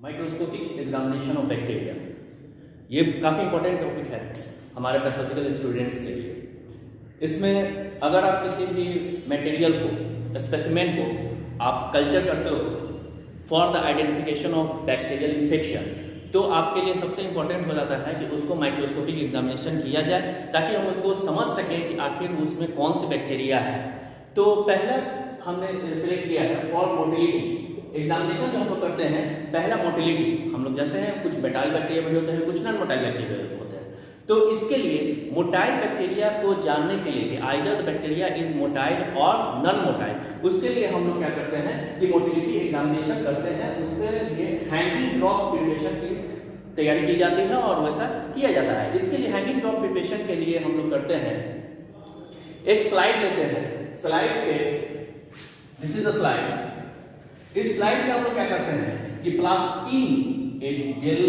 Microscopic examination of bacteria, ये काफ़ी important topic है हमारे पैथोलॉजिकल स्टूडेंट्स के लिए। इसमें अगर आप किसी भी मटेरियल को, स्पेसिमेन को आप कल्चर करते हो for the identification of bacterial infection, तो आपके लिए सबसे इंपॉर्टेंट हो जाता है कि उसको माइक्रोस्कोपिक एग्जामिनेशन किया जाए ताकि हम उसको समझ सकें कि आखिर उसमें कौन सी बैक्टीरिया है। तो पहला हमने सिलेक्ट किया है फॉर मोटिलिटी एग्जामिनेशन। जो हम लोग करते हैं पहला मोटिलिटी, हम लोग जानते हैं कुछ मोटाइल बैक्टीरिया भी होते हैं, कुछ नॉन मोटाइल बैक्टीरिया भी होते हैं। तो इसके लिए मोटाइल बैक्टीरिया को जानने के लिए कि आइदर बैक्टीरिया इज मोटाइल और नॉन मोटाइल, उसके लिए हम लोग क्या करते हैं कि मोटिलिटी एग्जामिनेशन करते हैं। उसके लिए हैंगिंग ड्रॉप प्रिपरेशन की तैयारी की जाती है और वैसा किया जाता है। इसके लिए हैंगिंग ड्रॉप प्रिपरेशन के लिए हम लोग करते हैं, एक स्लाइड लेते हैं, स्लाइड पे दिस इज द स्लाइड। इस स्लाइड में हम लोग क्या करते हैं कि प्लास्टीन एक जेल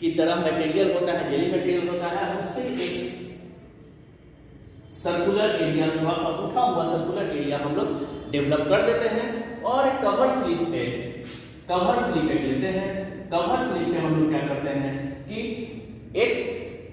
की तरह मटेरियल होता है, जेली मटेरियल होता है, उससे एक सर्कुलर एरिया, थोड़ा सा उठा हुआ सर्कुलर एरिया हम लोग डेवलप कर देते हैं और एक कवर स्लिप एक लेते हैं। कवर स्लिप पे हम लोग क्या करते हैं कि एक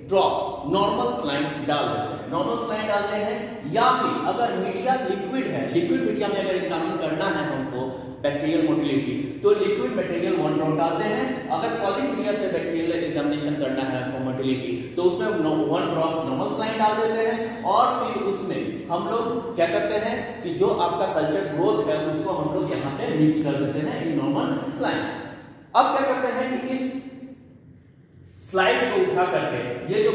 ड्रॉप नॉर्मल स्लाइन डाल देते हैं। नॉर्मल स्लाइन डालते हैं या फिर अगर मीडिया लिक्विड है, लिक्विड मीडिया में अगर एग्जामिन करना है हमको बैक्टीरियल मोटिलिटी, तो लिक्विड मटेरियल 1 ड्रॉप डालते हैं। अगर सॉलिड मीडिया से बैक्टीरियल एग्जामिनेशन करना है फॉर मोटिलिटी, तो उसमें 1 ड्रॉप नॉर्मल स्लाइन डाल देते हैं और फिर उसमें हम लोग क्या करते हैं कि जो आपका कल्चर ग्रोथ है उसको हम लोग यहाँ पे मिक्स कर देते हैं इन नॉर्मल स्लाइन। अब क्या करते हैं कि इस स्लाइड को उठा करके, ये जो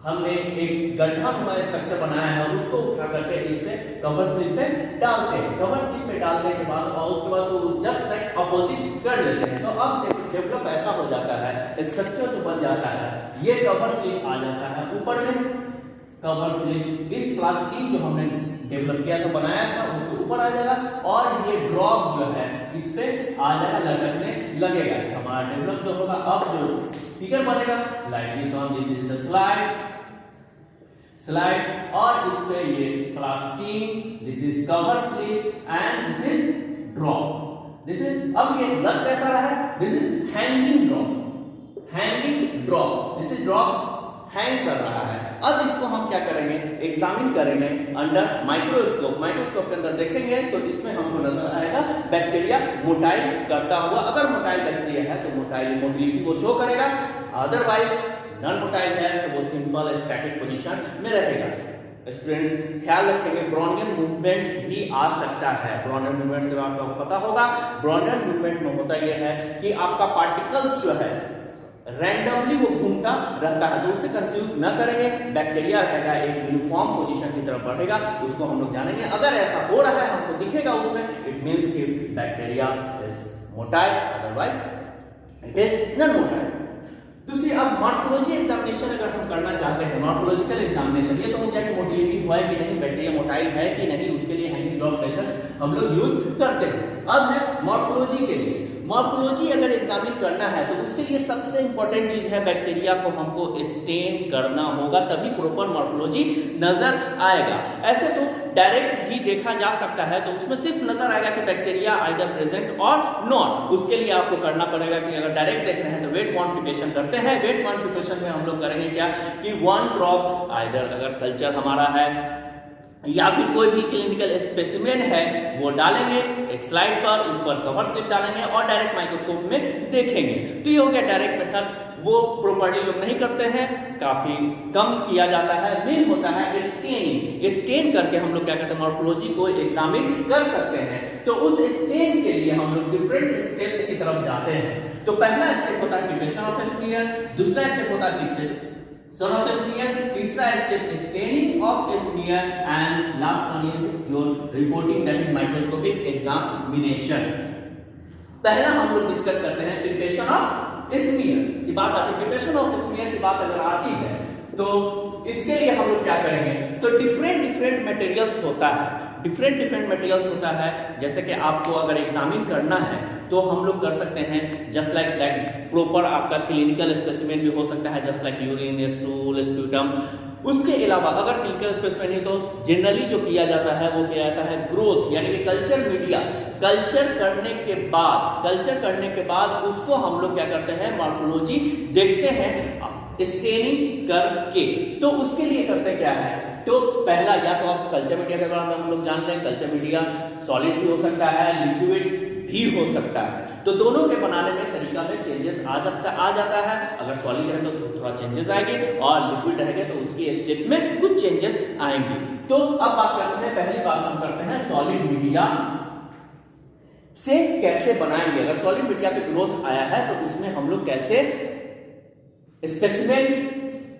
हमने एक गड्ढा नुमा स्ट्रक्चर बनाया है उसको उठा करके इस पे कवर स्लिप पे डालते हैं। कवर स्लिप पे डालने के बाद और उसके बाद वो जस्ट लाइक अपोजिट कर लेते हैं। तो अब डेवलप ऐसा हो जाता है, स्ट्रक्चर जो बन जाता है, ये कवर स्लिप आ जाता है ऊपर में। कवर स्लिप इस प्लास्टिक जो हमने डेवलप किया था, बनाया था, उसके ऊपर आ जाएगा और ये ड्रॉप जो है इस पे आ जाएगा, लटकने लगेगा। हमारा डेवलप जो होगा, अब जो फिगर बनेगा like this one, this is the slide और इस पे ये plastic, this is cover slip and this is drop. This is, अब ये लग कैसा रहा है, this is hanging drop, this is drop hang कर रहा है। अब इसको हम क्या करेंगे, एग्जामिन करेंगे अंडर माइक्रोस्कोप। माइक्रोस्कोप के अंदर देखेंगे तो इसमें हमको नजर आएगा बैक्टीरिया मोटाइल करता हुआ। अगर मोटाइल बैक्टीरिया है तो मोटाइल मोटिलिटी को शो करेगा, अदरवाइज नॉन मोटाइल है तो वो सिंपल स्टैटिक पोजीशन में रहेगा। स्टूडेंट्स ख्याल रखेंगे, ब्रॉन्गियल मूवमेंट्स भी आ सकता है। ब्रॉन्गियल मूवमेंट्स से आपको पता होगा, ब्रॉन्गियल मूवमेंट में होता यह है कि आपका पार्टिकल्स जो है रैंडमली वो घूमता रहता है, तो उससे कंफ्यूज न करेंगे। बैक्टीरिया रहेगा एक यूनिफॉर्म पोजीशन की तरफ बढ़ेगा, उसको हम लोग जानेंगे। अगर ऐसा हो रहा है हमको दिखेगा उसमें, इट मींस कि bacteria is motile, otherwise it is non motile. दूसरी, अब मॉर्फोलॉजी एग्जामिनेशन अगर हम करना चाहते हैं, मॉर्फोलॉजिकल एग्जामिनेशन, ये तो हो गया कि मोटिलिटी हुआ है कि नहीं, बैक्टीरिया मोटाइल है कि नहीं, उसके लिए हैंगिंग ड्रॉप कल्चर हम लोग यूज करते हैं। अब है मॉर्फोलॉजी के लिए। मॉर्फोलॉजी अगर एग्जामिन करना है तो उसके लिए सबसे इंपॉर्टेंट चीज है बैक्टीरिया को हमको स्टेन करना होगा, तभी प्रॉपर मॉर्फोलॉजी नजर आएगा। ऐसे तो डायरेक्ट भी देखा जा सकता है, तो उसमें सिर्फ नजर आएगा कि बैक्टीरिया आइदर प्रेजेंट और नॉट। उसके लिए आपको करना पड़ेगा कि अगर डायरेक्ट देख रहे हैं तो वेट क्वांटिफिकेशन करते हैं। वेट क्वांटिफिकेशन में हम लोग करेंगे क्या कि 1 ड्रॉप आइदर अगर कल्चर हमारा है या फिर कोई भी क्लिनिकल स्पेसिमेन है वो डालेंगे एक स्लाइड पर, उस पर कवर स्लिप डालेंगे और डायरेक्ट माइक्रोस्कोप में देखेंगे। तो ये हो गया डायरेक्ट मेथड, वो प्रॉपर्ली लोग नहीं करते हैं, काफी कम किया जाता है। मेन होता है स्टेनिंग। स्टेन करके हम लोग क्या करते हैं, मॉर्फोलॉजी को एग्जामिन कर सकते हैं। तो उस स्टेन के लिए हम लोग डिफरेंट स्टेप्स की तरफ जाते हैं। तो पहला स्टेप होता है प्रिपरेशन ऑफ स्मीयर, दूसरा स्टेप होता है फिक्सेशन ऑफ स्मीयर, तीसरा step staining of smear and last one is your reporting, that is microscopic examination. पहला हम लोग डिस्कस करते हैं प्रिपरेशन ऑफ स्मीयर की बात आती है। प्रिपरेशन ऑफ स्मीयर की बात अगर आती है तो इसके लिए हम लोग क्या करेंगे, तो डिफरेंट मटेरियल्स होता है, डिफरेंट मटेरियल्स होता है। जैसे कि आपको अगर एग्जामिन करना है तो हम लोग कर सकते हैं जस्ट लाइक प्रॉपर आपका क्लिनिकल स्पेसिमेन भी हो सकता है, just like urine, stool, sputum. उसके अलावा अगर क्लिनिकल स्पेसिमेन है तो जनरली जो किया जाता है वो किया जाता है ग्रोथ, यानी कि कल्चर मीडिया कल्चर करने के बाद उसको हम लोग क्या करते हैं, मॉर्फोलॉजी देखते हैं स्टेनिंग करके। तो उसके लिए करते क्या है, तो पहला या तो आप कल्चर मीडिया के बारे में हम लोग जानते हैं, कल्चर मीडिया सॉलिड भी हो सकता है, लिक्विड भी हो सकता है। तो दोनों के बनाने में तरीका में चेंजेस आ जाता है। अगर सॉलिड है तो थोड़ा चेंजेस आएंगे और लिक्विड रहेगा तो उसकी स्टेट में कुछ चेंजेस आएंगे। तो अब बात करते हैं, पहली बात हम करते हैं सॉलिड मीडिया से कैसे बनाएंगे। अगर सॉलिड मीडिया पे ग्रोथ आया है तो उसमें हम लोग कैसे स्पेसिमेन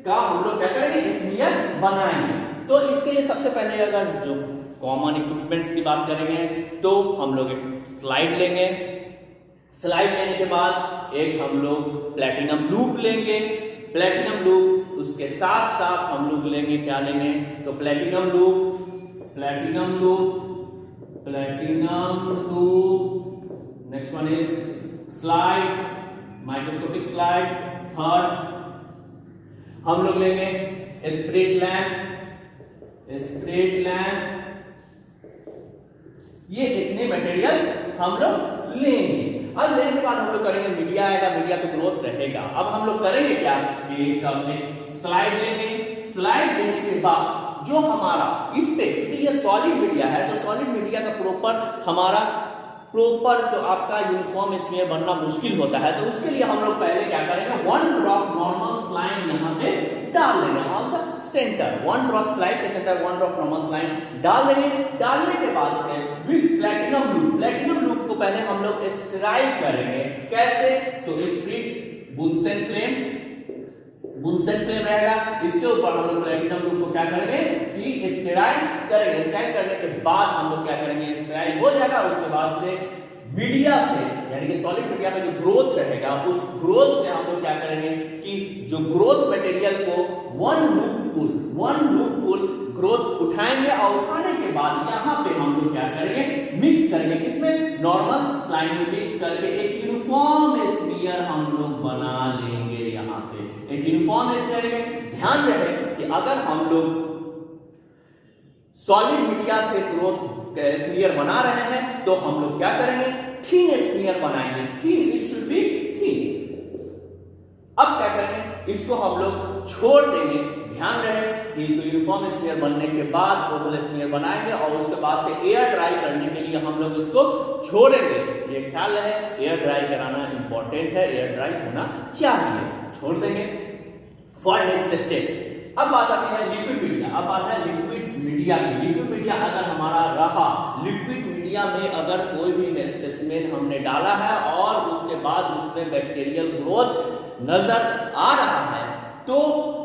का हम लोग क्या करेंगे, स्मीयर बनाएंगे। तो इसके लिए सबसे पहले अगर जो कॉमन इक्विपमेंट्स की बात करेंगे तो हम लोग एक स्लाइड लेंगे। स्लाइड लेने के बाद एक हम लोग प्लैटिनम लूप लेंगे। प्लैटिनम लूप उसके साथ साथ हम लोग लेंगे, क्या लेंगे, तो platinum loop, next one is slide, microscopic slide. Third हम लोग लेंगे स्प्रिट लैम्प। ये इतने मटेरियल्स हम लोग लेंगे। अब लेने के बाद हम लोग करेंगे, मीडिया आएगा, मीडिया पे ग्रोथ रहेगा। अब हम लोग करेंगे क्या कि एक स्लाइड लेंगे। स्लाइड लेने के बाद जो हमारा इस पे, क्योंकि ये सॉलिड मीडिया है तो सॉलिड मीडिया का प्रॉपर जो आपका यूनिफॉर्म स्मीयर बनना मुश्किल होता है। तो उसके लिए हम लोग पहले क्या करेंगे, 1 ड्रॉप नॉर्मल स्लाइन यहाँ पे डाल देंगे on the centre. 1 drop slide के सेंटर 1 ड्रॉप नॉर्मल स्लाइन डाल देंगे। डालने के बाद से विद प्लैटिनम लूप को पहले हम लोग स्टेराइल करेंगे। कैसे, तो स्प्रिट बुनसेन फ्लेम रहेगा, इसके ऊपर हम लोग प्लैटिनम लूप को क्या करेंगे कि स्टेराइल करेंगे। स्टेराइल करने के बाद हम लोग क्या करेंगे, स्टेराइल हो जाएगा। उसके बाद से मीडिया से, यानी कि सॉलिड मीडिया में जो ग्रोथ रहेगा उस ग्रोथ से हम लोग क्या करेंगे कि जो ग्रोथ मटेरियल को 1 लूपफुल ग्रोथ उठाएंगे और उठाने के बाद यहाँ पे हम लोग क्या करेंगे, मिक्स करेंगे। इसमें नॉर्मल स्लाइड में मिक्स करके एक यूनिफॉर्म स्मीयर हम लोग बना लेंगे। यहाँ पे एक यूनिफॉर्म स्मीयर में ध्यान रहे कि अगर हम लोग सॉलिड मीडिया से ग्रोथ स्मीयर बना रहे हैं तो हम लोग क्या करेंगे, थिन स्मीयर बनाएंगे। It should be thin. अब क्या करेंगे, इसको हम लोग छोड़ देंगे। ध्यान रहे कि इसको यूनिफॉर्म स्मीयर बनने के बाद ओवल स्मीयर बनाएंगे और उसके बाद से एयर ड्राई करने के लिए हम लोग इसको छोड़ेंगे। ये ख्याल है, एयर ड्राई कराना इंपॉर्टेंट है, एयर ड्राई होना चाहिए। छोड़ देंगे फॉर नेक्स्ट स्टेप। अब बात आती है लिक्विड मीडिया। अब बात है लिक्विड मीडिया की। लिक्विड मीडिया अगर हमारा रहा, लिक्विड मीडिया में अगर कोई भी स्पेसिमेन हमने डाला है और उसके बाद उसमें बैक्टीरियल ग्रोथ नजर आ रहा है, तो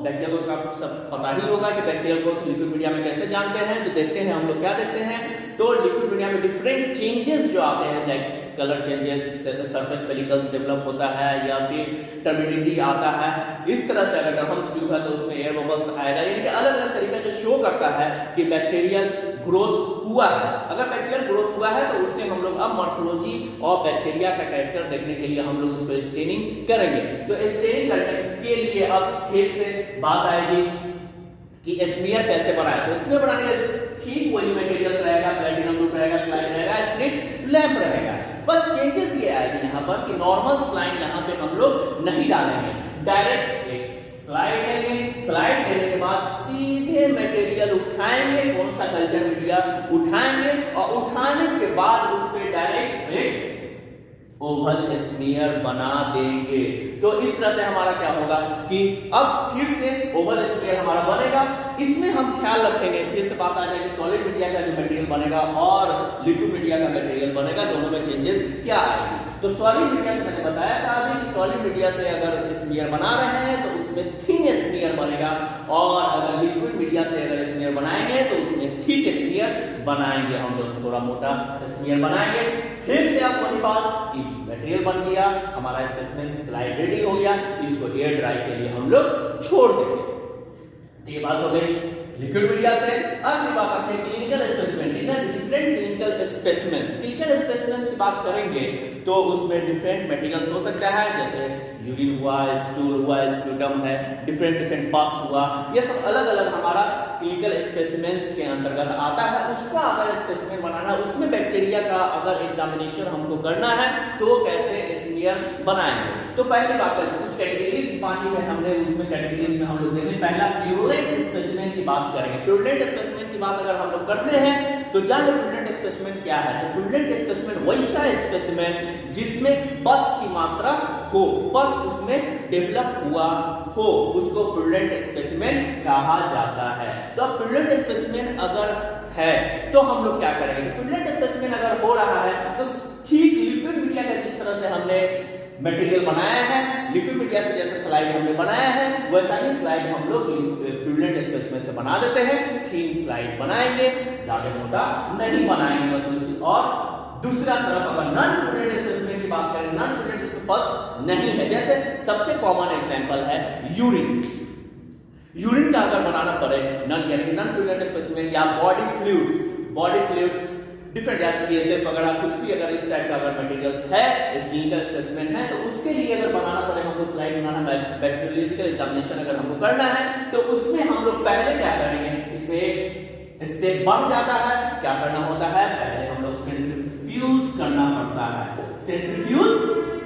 बैक्टीरियल ग्रोथ आपको सब पता ही होगा कि बैक्टीरियल ग्रोथ लिक्विड मीडिया में कैसे जानते हैं। तो देखते हैं हम लोग क्या देखते हैं, तो लिक्विड मीडिया में डिफरेंट चेंजेस जो आते हैं, like colour changes, surface pellicles develop होता है या फिर टर्बिडिटी आता है। इस तरह से अगर हम ट्यूब है तो उसमें एयर बबल्स आएगा, यानी कि अलग अलग तरीका जो शो करता है कि बैक्टीरियल ग्रोथ हुआ है। अगर बैक्टीरियल ग्रोथ हुआ है तो उससे हम लोग अब मॉर्फोलॉजी और बैक्टीरिया का कैरेक्टर देखने के लिए हम लोग उसको स्टेनिंग करेंगे। तो स्टेनिंग करने के लिए अब फिर से बात आएगी कि स्मीयर कैसे बनाए। तो स्मीयर बनाने के लिए ठीक वही मटेरियल्स रहेगा, प्लैटिनम लूप रहेगा, स्लाइड रहेगा, स्प्रिट लैम्प रहेगा। बस चेंजेस ये आएगी यहाँ पर कि नॉर्मल स्लाइड यहाँ पे हम लोग नहीं डालेंगे, डायरेक्ट एक स्लाइड लेंगे। स्लाइड लेने के बाद सीधे मटेरियल उठाएंगे, कौन सा कल्चर मीडिया उठाएंगे और उठाने के बाद उस पे डायरेक्ट एक ओवल स्मीयर बना देंगे। तो इस तरह से हमारा क्या होगा कि अब फिर से ओवल स्मीयर हमारा बनेगा। इसमें हम ख्याल रखेंगे, फिर से बात आ जाएगी सॉलिड मीडिया का जो मटेरियल बनेगा और लिक्विड मीडिया का मटेरियल बनेगा, दोनों में चेंजेस क्या आएगी। तो सॉलिड मीडिया से मैंने बताया था अभी कि सॉलिड मीडिया से अगर स्मीयर बना रहे हैं तो उसमें थिन स्मीयर बनेगा, और अगर लिक्विड मीडिया से अगर स्मीयर बनाएंगे तो उसमें थिक स्मीयर बनाएंगे। हम लोग थोड़ा मोटा स्मीयर बनाएंगे। फिर से आप वही बात कि मटेरियल बन गया, हमारा स्पेसिमेन स्लाइड रेडी हो गया, इसको एयर ड्राई के लिए हम लोग छोड़ देंगे। तो ये बात हो गई लिक्विड मीडिया से। अब फिर बात करते हैं clinical specimen, different clinical specimens. Clinical specimens की बात करेंगे तो उसमें डिफरेंट मटेरियल्स हो सकता है, जैसे यूरिन हुआ, स्टूल हुआ, स्प्यूटम है, डिफरेंट पस हुआ, ये सब अलग अलग हमारा क्लिनिकल स्पेसिमेंस के अंतर्गत आता है। उसका अगर स्पेसिमेन बनाना है, उसमें बैक्टीरिया का अगर एग्जामिनेशन हमको करना है तो कैसे स्मीयर बनाएंगे। तो पहली बात करें, कुछ कैटेगरीज पानी है हमने, उसमें कैटेगरीज में हम लोग देखें। पहला प्यूरेट स्पेसिमेन की बात करेंगे। प्यूरेट स्पेसिमेन की बात अगर हम लोग करते हैं तो जान लो प्यूरेट स्पेसिमेन क्या है। तो प्यूरेट स्पेसिमेन वैसा स्पेसिमेन जिसमें पस की मात्रा हो, पस उसमें डेवलप हुआ हो, उसको प्यूरेट स्पेसिमेन कहा जाता है। तो अब प्यूरेट स्पेसिमेन अगर है तो हम लोग क्या करेंगे, तो प्यूरेट स्पेसिमेन अगर हो रहा है तो ठीक लिक्विड मीडिया का जिस तरह से हमने मटेरियल बनाया है, लिक्विड मीडिया से जैसे स्लाइड हमने बनाया है वैसा ही स्लाइड हम लोग प्यूरेट स्पेसिमेन से बना देते हैं। थीन स्लाइड बनाएंगे, ज्यादा मोटा नहीं बनाएंगे बस। और दूसरा तरफ अगर नॉन प्यूरेट स्पेसिमेन की बात करें, नॉन प्यूरेट जिसमें पस नहीं है, जैसे सबसे कॉमन एग्जांपल है यूरिन। यूरिन का अगर बनाना पड़े नॉन यानी कि नॉन प्यूरेट स्पेसिमेन, या बॉडी फ्लूइड्स डिफरेंट या CSF वगैरह कुछ भी अगर इस टाइप का अगर मटेरियल्स है, क्लिनिकल स्पेसिमेन है, तो उसके लिए अगर बनाना पड़े हमको स्लाइड बनाना, बैक्टीरियोलॉजिकल एग्जामिनेशन अगर हमको करना है तो उसमें हम लोग पहले क्या करेंगे, इसमें एक स्टेप बढ़ जाता है। क्या करना होता है, पहले हम लोग सेंट्रीफ्यूज करना पड़ता है। सेंट्रीफ्यूज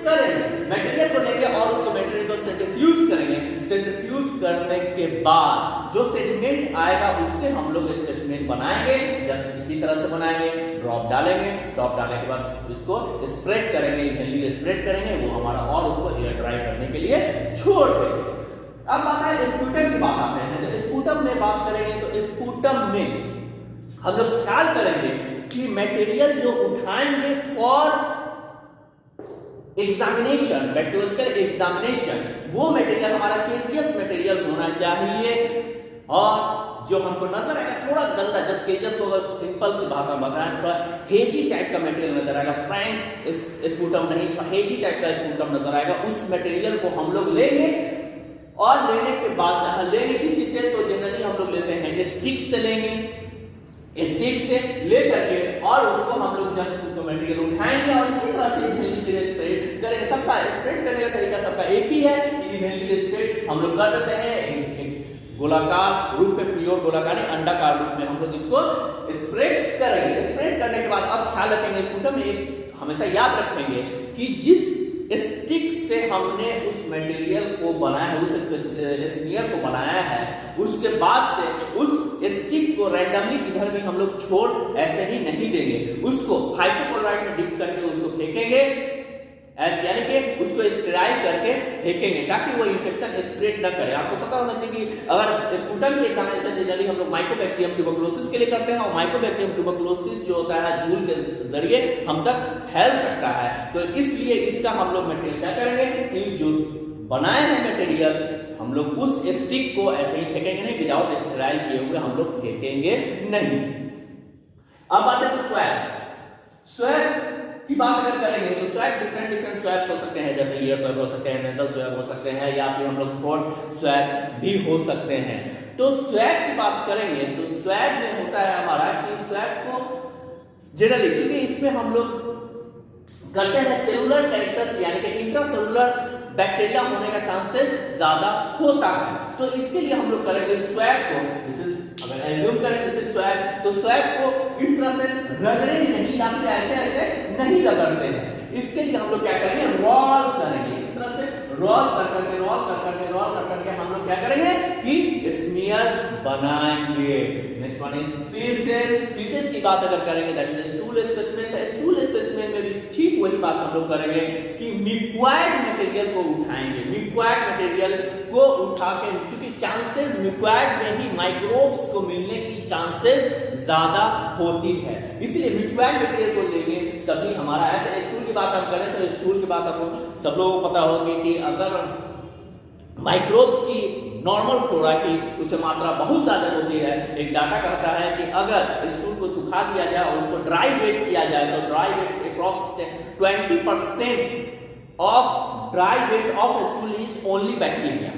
करेंगे मटेरियल को लेंगे और उसको मटेरियल को सेंट्रीफ्यूज करेंगे। सेंट्रीफ्यूज करने के बाद जो सेडिमेंट आएगा उससे हम लोग स्पेसिमेन बनाएंगे। जस्ट इसी तरह से बनाएंगे, ड्रॉप डालेंगे, ड्रॉप डालने के बाद इसको स्प्रेड करेंगे, इवनली स्प्रेड करेंगे वो हमारा, और उसको एयर ड्राई करने के लिए छोड़ देंगे। अब बात है स्पूटम की बात आते हैं। तो स्पूटम में बात करेंगे तो स्पूटम में हम लोग ख्याल करेंगे कि मटेरियल जो उठाएंगे फॉर एग्जामिनेशन, बैक्टीरियोलॉजिकल एग्जामिनेशन, वो मटेरियल हमारा केजियस मटेरियल होना चाहिए। और जो हमको नजर आएगा थोड़ा गंदा, जस्ट केजियस को अगर सिंपल सी भाषा में बताएं, थोड़ा हेजी टाइप का मटेरियल नजर आएगा, फ्रैंक स्पूटम नहीं, हेजी टाइप का स्पूटम नजर आएगा, उस मटेरियल को हम लोग लेंगे। और लेने के बाद लेंगे किसी से, तो जनरली हम लोग लेते हैं स्टिक से लेंगे, स्टिक से ले करके और उसको हम लोग जस्ट उसको मटेरियल उठाएंगे और इसी तरह से इवनली स्प्रेड करेंगे। सबका स्प्रेड करने का तरीका सबका एक ही है, इवनली स्प्रेड हम लोग कर देते हैं एक गोलाकार रूप में, प्योर गोलाकार नहीं अंडाकार रूप में हम लोग इसको स्प्रेड करेंगे। स्प्रेड करने के बाद अब ख्याल रखेंगे स्पूटम में एक हमेशा याद रखेंगे कि जिस स्टिक से हमने उस मटेरियल को बनाया है, उस स्मीयर को बनाया है, उसके बाद से उस स्टिक को रैंडमली किधर भी हम लोग छोड़ ऐसे ही नहीं देंगे, उसको हाइपोक्लोराइड में डिप करके उसको फेंकेंगे, ऐसे यानी कि उसको स्टेराइल करके फेंकेंगे ताकि वो इंफेक्शन स्प्रेड न करे। आपको पता होना चाहिए कि अगर स्पूटम की एग्जामिनेशन जनरली हम लोग माइकोबैक्टीरियम ट्यूबरकुलोसिस के लिए करते हैं, और माइकोबैक्टीरियम ट्यूबरकुलोसिस जो होता है धूल के जरिए हम तक फैल सकता है। तो इसलिए इसका हम लोग मटेरियल क्या करेंगे कि जो बनाए हैं मटेरियल हम लोग उस स्टिक को ऐसे ही फेंकेंगे नहीं, विदाउट स्टेराइल किए हुए हम लोग फेंकेंगे नहीं। अब आते हैं स्वैब्स। स्वैब की बात अगर करेंगे तो स्वैब डिफरेंट स्वैब्स हो सकते हैं, जैसे ईयर स्वैब हो सकते हैं, नेजल स्वैब हो सकते हैं, या फिर हम लोग थ्रोट स्वैब भी हो सकते हैं। तो स्वैब की बात करेंगे तो स्वैब में होता है हमारा कि स्वैब को जनरली क्योंकि इसमें हम लोग करते हैं सेलुलर कैरेक्टर्स यानी कि इंट्रासेलुलर बैक्टीरिया होने का चांसेस ज्यादा होता है, तो इसके लिए हम लोग करेंगे स्वैब को, अगर एज्यूम करें जैसे स्वैब, तो स्वैब को इस तरह से रगड़े नहीं या फिर ऐसे ऐसे नहीं रगड़ते हैं। इसके लिए हम लोग क्या करेंगे, रोल करेंगे, इस तरह से रोल कर करके हम लोग क्या करेंगे कि स्मीयर बनाएंगे। नेक्स्ट वन इज फीसेस की बात अगर करेंगे that is stool specimen. Stool specimen में भी ठीक वही बात हम लोग करेंगे कि मिक्वाइड मटेरियल को उठाएंगे, मिक्वाइड मटेरियल को उठा के, चूंकि चांसेस मिक्वाइड में ही माइक्रोब्स को मिलने की चांसेस ज्यादा होती है, इसलिए मिक्वाइड मटेरियल को लेंगे तभी हमारा। ऐसे स्टूल की बात हम करें तो स्टूल की बात आपको सब लोगों को पता होगी कि अगर माइक्रोब्स की नॉर्मल फ्लोरा की उससे मात्रा बहुत ज्यादा होती है। एक डाटा कहता है कि अगर स्टूल को सुखा दिया जाए और उसको ड्राई वेट किया जाए तो dry weight approx 20% of dry weight of stool is only bacteria.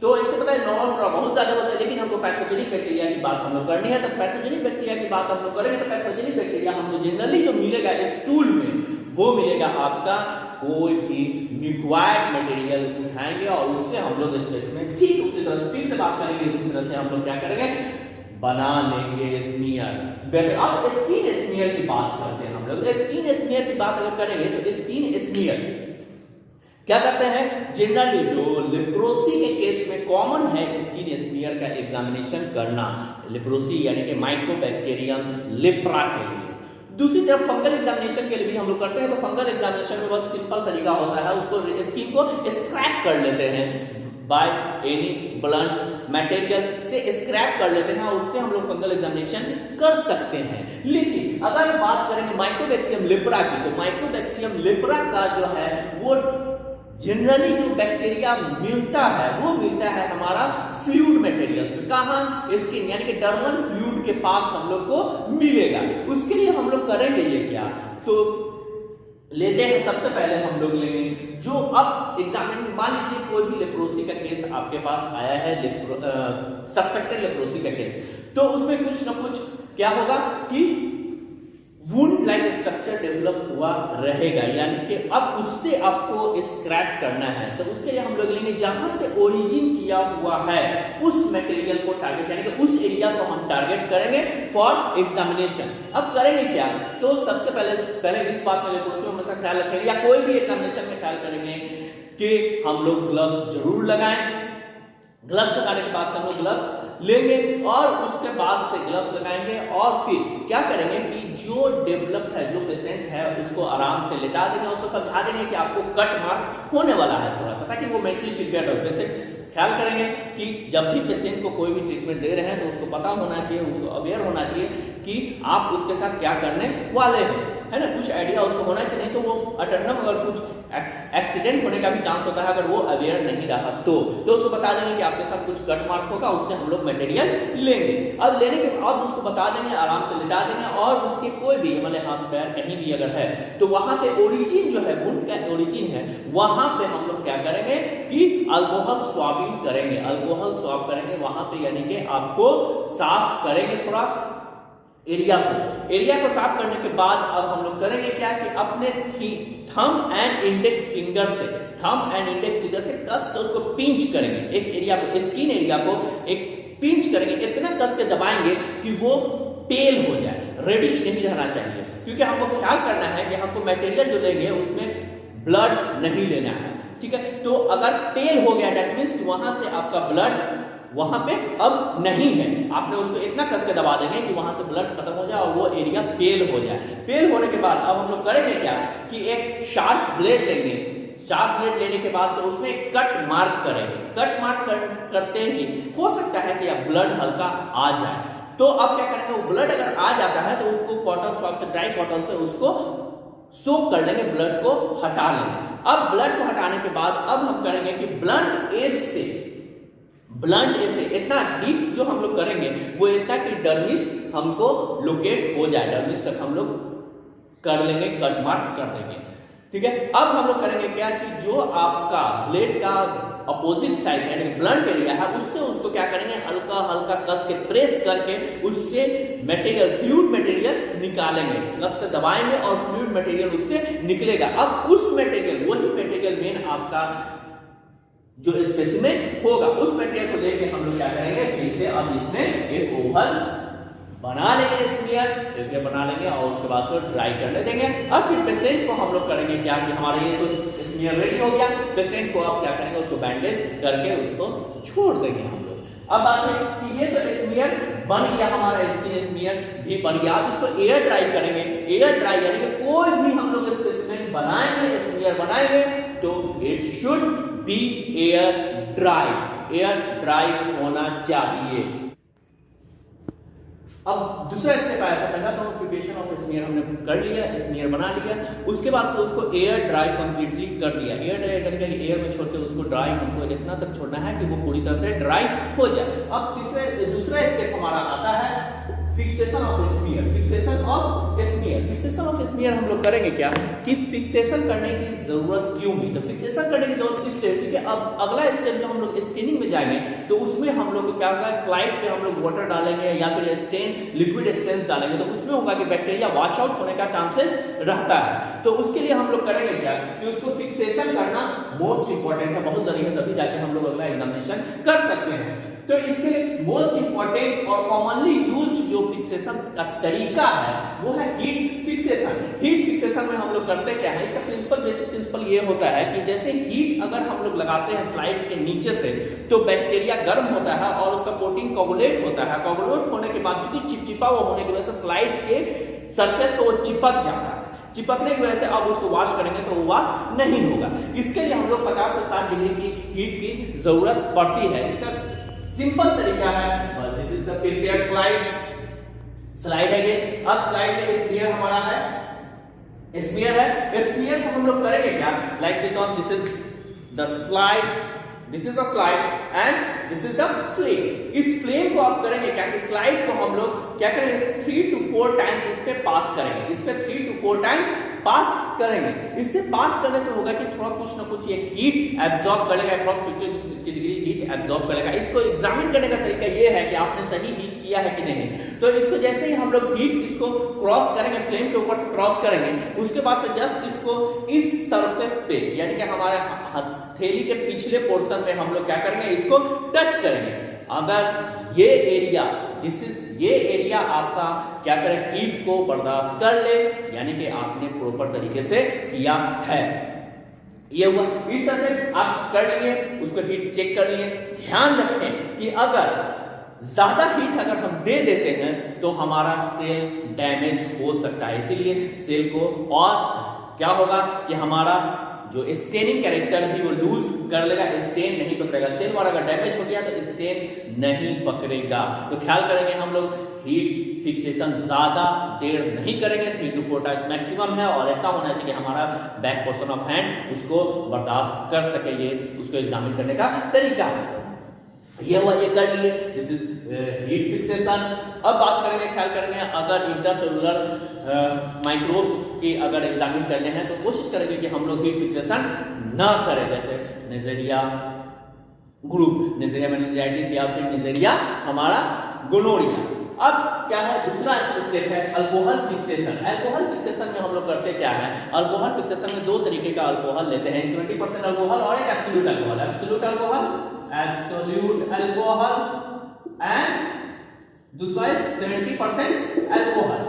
तो इससे पता है नॉर्मल फ्लोरा बहुत ज्यादा होता है, लेकिन हमको पैथोजेनिक बैक्टीरिया की बात हम लोग करनी है। तो पैथोजेनिक बैक्टीरिया की बात हम लोग करेंगे तो पैथोजेनिक बैक्टीरिया हमको जनरली जो मिलेगा स्टूल में वो मिलेगा आपका कोई भी रिक्वायर्ड मटेरियल उठाएंगे और उससे हम लोग स्पेसिमेन ठीक उसी तरह से फिर से बात करेंगे, उसी तरह से हम लोग क्या करेंगे, बना लेंगे स्मीयर। अब स्किन स्मीयर की बात करते हैं हम लोग। स्किन स्मीयर की बात अगर करेंगे तो स्किन स्मीयर क्या करते हैं, जनरली जो लेप्रोसी के केस में कॉमन है स्किन स्मीयर का एग्जामिनेशन करना, लेप्रोसी यानी कि माइकोबैक्टीरियम लेप्रा के लिए। दूसरी तरफ फंगल एग्जामिनेशन के लिए भी हम लोग करते हैं, तो फंगल एग्जामिनेशन में बस सिंपल तरीका होता है, उसको स्किन को स्क्रैप कर लेते हैं बाय एनी ब्लंट मटेरियल से स्क्रैप कर लेते हैं और उससे हम लोग फंगल एग्जामिनेशन कर सकते हैं। लेकिन अगर बात करेंगे माइकोबैक्टीरियम लेप्रा की, तो माइकोबैक्टीरियम लेप्रा का जो है वो जनरली जो बैक्टीरिया मिलता है वो मिलता है हमारा फ्लूइड मटेरियल से। कहां, स्किन यानी कि डर्मल फ्लूइड के पास हम लोग को मिलेगा। उसके लिए हम लोग करेंगे ये क्या, तो लेते हैं सबसे पहले हम लोग लेंगे जो अब एग्जामिन, मान लीजिए कोई भी लेप्रोसी का केस आपके पास आया है, सस्पेक्टेड लेप्रोसी का केस, तो उसमें कुछ ना कुछ क्या होगा कि वुंड लाइक स्ट्रक्चर डेवलप हुआ रहेगा, यानी कि अब उससे आपको स्क्रैप करना है। तो उसके लिए हम लोग लेंगे जहां से ओरिजिन किया हुआ है उस मटेरियल को टारगेट, यानी कि उस एरिया को हम टारगेट करेंगे फॉर एग्जामिनेशन। अब करेंगे क्या, तो सबसे पहले इस बात में लेप्रोसी में हमेशा ख्याल रखेंगे, या कोई भी एग्जामिनेशन में ख्याल करेंगे कि हम लोग ग्लव्स जरूर लगाएं। ग्लव्स लगाने के बाद से हम लोग ग्लव्स लेंगे और उसके बाद से ग्लव्स लगाएंगे और फिर क्या करेंगे कि जो डेवलप्ड है, जो पेशेंट है, उसको आराम से लेटा देंगे, उसको समझा देंगे कि आपको कट मार्क होने वाला है थोड़ा सा, ताकि वो मेंटली प्रिपेयर्ड हो। पेशेंट ख्याल करेंगे कि जब भी पेशेंट को कोई भी ट्रीटमेंट दे रहे हैं तो उसको पता होना चाहिए, उसको अवेयर होना चाहिए कि आप उसके साथ क्या करने वाले हैं, है ना, कुछ आइडिया उसको होना चाहिए। तो वो अटर्नम अगर कुछ एक्सीडेंट होने का भी चांस होता है अगर वो अवेयर नहीं रहा तो उसको बता देंगे कि आपके साथ कुछ कट मार्क होगा, उससे हम लोग मटेरियल लेंगे। अब लेने के बाद उसको बता देंगे, आराम से लिटा देंगे और उसके कोई भी मतलब हाथ पैर कहीं भी अगर है तो वहां पे ओरिजिन जो है, वुंड का ओरिजिन है, वहां पे हम लोग क्या करेंगे कि अल्कोहल स्वाबिंग करेंगे, अल्कोहल स्वाब करेंगे वहां पे, यानी कि आपको साफ करेंगे थोड़ा एरिया को साफ करने के बाद अब हम लोग करेंगे क्या कि अपने थंब एंड इंडेक्स फिंगर से कस के उसको पिंच करेंगे, एक एरिया को, स्किन एरिया को एक पिंच करेंगे, इतना कस के दबाएंगे कि वो पेल हो जाए, रेडिश नहीं रहना चाहिए, क्योंकि हमको ख्याल करना है कि हमको मटेरियल जो लेंगे उसमें ब्लड नहीं लेना है, ठीक है। तो अगर पेल हो गया दैट मींस वहां से आपका ब्लड वहां पे अब नहीं है, आपने उसको इतना कस के दबा देंगे कि वहां से ब्लड खत्म हो जाए और वो एरिया पेल हो जाए। पेल होने के बाद अब हम लोग करेंगे क्या कि एक शार्प ब्लेड लेंगे, शार्प ब्लेड लेने के बाद से उसमें कट मार्क करेंगे। कट मार्क करते ही हो सकता है कि अब ब्लड हल्का आ जाए, तो अब क्या करेंगे, वो ब्लड अगर आ जाता है तो उसको कॉटन स्वाब से, ड्राई कॉटन से उसको सोक कर लेंगे, ब्लड को हटा लेंगे। अब ब्लड को हटाने के बाद अब हम करेंगे कि ब्लंट एज से इतना डीप जो हम लोग करेंगे वो इतना कि डर्मिस हमको लोकेट हो जाए, डर्मिस तक हम लोग कर लेंगे, कट मार्क कर देंगे, ठीक है। अब हम लोग करेंगे क्या कि जो आपका ब्लेड का अपोजिट साइड यानी ब्लंट एरिया है उससे उसको क्या करेंगे, हल्का हल्का कस के प्रेस करके उससे मटेरियल, फ्लूइड मटेरियल निकालेंगे, कस के दबाएंगे और फ्लूइड मटेरियल उससे निकलेगा। अब उस मटेरियल, वही मटेरियल मेन आपका जो स्पेसिमेन होगा, उस मटेरियल को लेके हम लोग क्या करेंगे, फिर से अब इसमें एक ओवल बना लेंगे, स्मीयर बना लेंगे और उसके बाद उसको ड्राई करने देंगे। अब फिर पेशेंट को हम लोग करेंगे क्या कि हमारा ये तो स्मीयर रेडी हो गया, पेशेंट को अब क्या करेंगे, उसको बैंडेज करके उसको छोड़ देंगे हम लोग। अब बात है कि ये तो स्मीयर बन गया, हमारा स्किन स्मीयर भी बन गया। अब इसको एयर ड्राई करेंगे, एयर ड्राई यानी कि कोई भी हम लोग स्पेसिमेन बनाएंगे, स्मीयर बनाएंगे तो it should be air dry होना चाहिए। अब दूसरा स्टेप आया था, पहला तो प्रिपरेशन ऑफ स्मीयर हमने कर लिया, स्मीयर बना लिया, उसके बाद तो उसको एयर ड्राई कंप्लीटली कर दिया। एयर ड्राई करके एयर में छोड़ के उसको ड्राई हमको इतना तक छोड़ना है कि वो पूरी तरह से ड्राई हो जाए। अब दूसरा स्टेप हमारा आता है fixation of smear. Fixation of smear, fixation of smear हम लोग करेंगे क्या कि फिक्सेशन करने की जरूरत क्यों हुई? तो फिक्सेशन करने की जरूरत इसलिए क्योंकि अब अगला स्टेप जब हम लोग स्टेनिंग में जाएंगे तो उसमें हम लोग क्या होगा, स्लाइड पे हम लोग वाटर डालेंगे या फिर स्टेन लिक्विड स्टेन्स डालेंगे, तो उसमें होगा कि बैक्टीरिया वॉश आउट होने का चांसेस रहता है। तो उसके लिए हम लोग करेंगे क्या कि उसको फिक्सेशन करना मोस्ट इंपॉर्टेंट है, बहुत जरूरी है, तभी जाके हम लोग अगला एग्जामिनेशन कर सकते हैं। तो इसके लिए मोस्ट इंपॉर्टेंट और कॉमनली यूज्ड जो फिक्सेशन का तरीका है वो है हीट फिक्सेशन। हीट फिक्सेशन में हम लोग करते क्या है, इसका प्रिंसिपल, बेसिक प्रिंसिपल ये होता है कि जैसे हीट अगर हम लोग लगाते हैं स्लाइड के नीचे से तो बैक्टीरिया गर्म होता है और उसका प्रोटीन कोगुलेट होता है। कोगुलेट होने के बाद चूंकि चिपचिपा वो होने की वजह से स्लाइड के सरफेस को वो चिपक जाता है। चिपकने की वजह से अब उसको वॉश करेंगे तो वो वॉश नहीं होगा। इसके लिए हम लोग 50 से 60 डिग्री की हीट की जरूरत पड़ती है। इसका सिंपल तरीका है, this is the prepared slide. Slide है ये। अब स्लाइड में स्फीयर हमारा है, स्फीयर है। स्फीयर को हम लोग करेंगे क्या, like this on, this is the slide, this is the slide and this is the flame. इस फ्लेम को आप करेंगे क्या कि स्लाइड को हम लोग क्या करेंगे 3 to 4 टाइम्स इस पे पास करेंगे, इस पे 3 to 4 टाइम्स पास करेंगे। इससे पास करने से होगा कि थोड़ा कुछ ना कुछ ये हीट एब्जॉर्ब करेगा, approx 50 to 60 degree heat absorb करेगा। इसको एग्जामिन करने का तरीका ये है कि आपने सही हीट किया है कि नहीं। तो इसको जैसे ही हम लोग हीट इसको क्रॉस करेंगे, फ्लेम के ऊपर से क्रॉस करेंगे, उसके बाद से जस्ट इसको इस सरफेस पे यानी कि हमारे हथेली के पिछले पोर्शन में हम लोग क्या करेंगे, इसको टच करेंगे। अगर ये एरिया, दिस इज ये एरिया आपका क्या करे, हीट को बर्दाश्त कर ले, यानी कि आपने प्रॉपर तरीके से किया है। ये हुआ, इस तरह से आप कर लिए, उसको हीट चेक कर लिए। ध्यान रखें कि अगर ज्यादा हीट अगर हम दे देते हैं तो हमारा सेल डैमेज हो सकता है। इसीलिए सेल को, और क्या होगा कि हमारा जो स्टेनिंग कैरेक्टर भी वो लूज कर लेगा, स्टेन नहीं पकड़ेगा। सेल हमारा अगर डैमेज हो गया तो स्टेन नहीं पकड़ेगा। तो ख्याल करेंगे हम लोग हीट फिक्सेशन ज्यादा देर नहीं करेंगे, 3 to 4 टाइम्स मैक्सिमम है, और इतना होना चाहिए हमारा बैक पोर्शन ऑफ हैंड उसको बर्दाश्त कर सके। ये उसको एग्जामिन करने का तरीका है। ये हुआ, ये कर लिए, दिस इज हीट फिक्सेशन। अब बात करेंगे, ख्याल करेंगे अगर इंट्रासेलुलर माइक्रोब्स की अगर एग्जामिन करने हैं तो कोशिश करेंगे कि हम लोग हीट फिक्सेशन ना करें, जैसे नेजेरिया ग्रुप, नेजेरिया मेनिंजाइटिस या फिर नेजेरिया हमारा गोनोरिया। अब क्या है, दूसरा स्टेप है अल्कोहल फिक्सेशन। अल्कोहल फिक्सेशन में हम लोग करते क्या है, अल्कोहल फिक्सेशन में दो तरीके का अल्कोहल लेते हैं, 70% अल्कोहल और एक absolute alcohol. Absolute alcohol, absolute alcohol and दूसरा 70% अल्कोहल,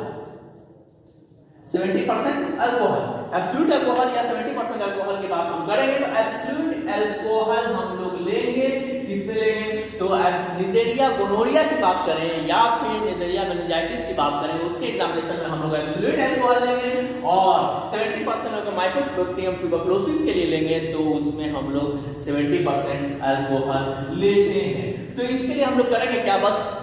70% अल्कोहल। एब्सोल्यूट अल्कोहल या 70% अल्कोहल की बात हम करेंगे तो एब्सोल्यूट अल्कोहल हम लोग लेंगे, किसमें लेंगे, तो नेजेरिया गोनोरिया की बात करें या फिर नेजेरिया मेनिंजाइटिस की बात करें, उसके एग्जामिनेशन में हम लोग एब्सोल्यूट अल्कोहल लेंगे। और 70% अगर माइकोबैक्टीरियम ट्यूबरकुलोसिस के लिए लेंगे तो उसमें हम लोग 70% अल्कोहल लेते हैं। तो इसके लिए हम लोग करेंगे क्या, बस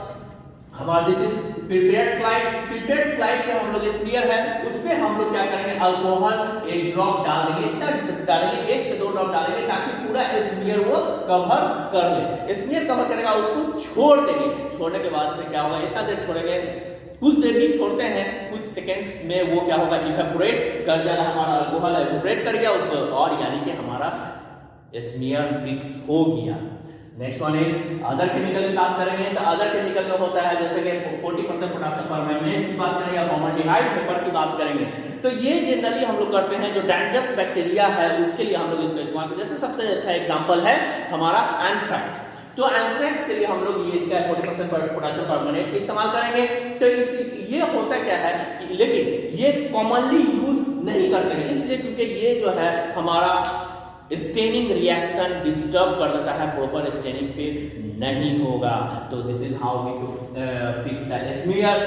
हमारा this is prepared slide. Prepared slide पे हम लोग स्फीयर है, उसपे हम लोग क्या करेंगे, अल्कोहल एक ड्रॉप डाल देंगे, इतना डालेंगे, 1 से 2 ड्रॉप डालेंगे ताकि पूरा स्फीयर वो कवर कर ले। स्फीयर कवर करेगा, उसको छोड़ देंगे। छोड़ने के बाद से क्या होगा, इतना देर छोड़ेंगे, कुछ देर भी छोड़ते हैं, कुछ सेकेंड्स में वो क्या होगा, इवेपोरेट कर जाएगा। हमारा अल्कोहल इवेपोरेट कर गया उसको, और यानी कि हमारा स्मीयर फिक्स हो गया। Next one is other chemical की बात करेंगे तो अदर केमिकल में होता है जैसे कि 40% पोटेशियम परमैंगनेट की बात करेंगे या फॉर्मल्डिहाइड पेपर की बात करेंगे। तो ये जनरली हम लोग करते हैं जो डेंजरस बैक्टीरिया है उसके लिए हम लोग इसका इस्तेमाल करते हैं। जैसे सबसे अच्छा एग्जांपल है हमारा एंथ्रैक्स। तो एंथ्रैक्स के लिए हम लोग ये इसका 40% पोटेशियम परमैंगनेट का इस्तेमाल करेंगे। तो ये होता क्या है कि लेकिन ये कॉमनली यूज नहीं करते हैं, इसलिए क्योंकि ये जो है हमारा स्टेनिंग रिएक्शन डिस्टर्ब कर देता है, प्रॉपर स्टेनिंग फिर नहीं होगा। तो this is how we to fix the smear.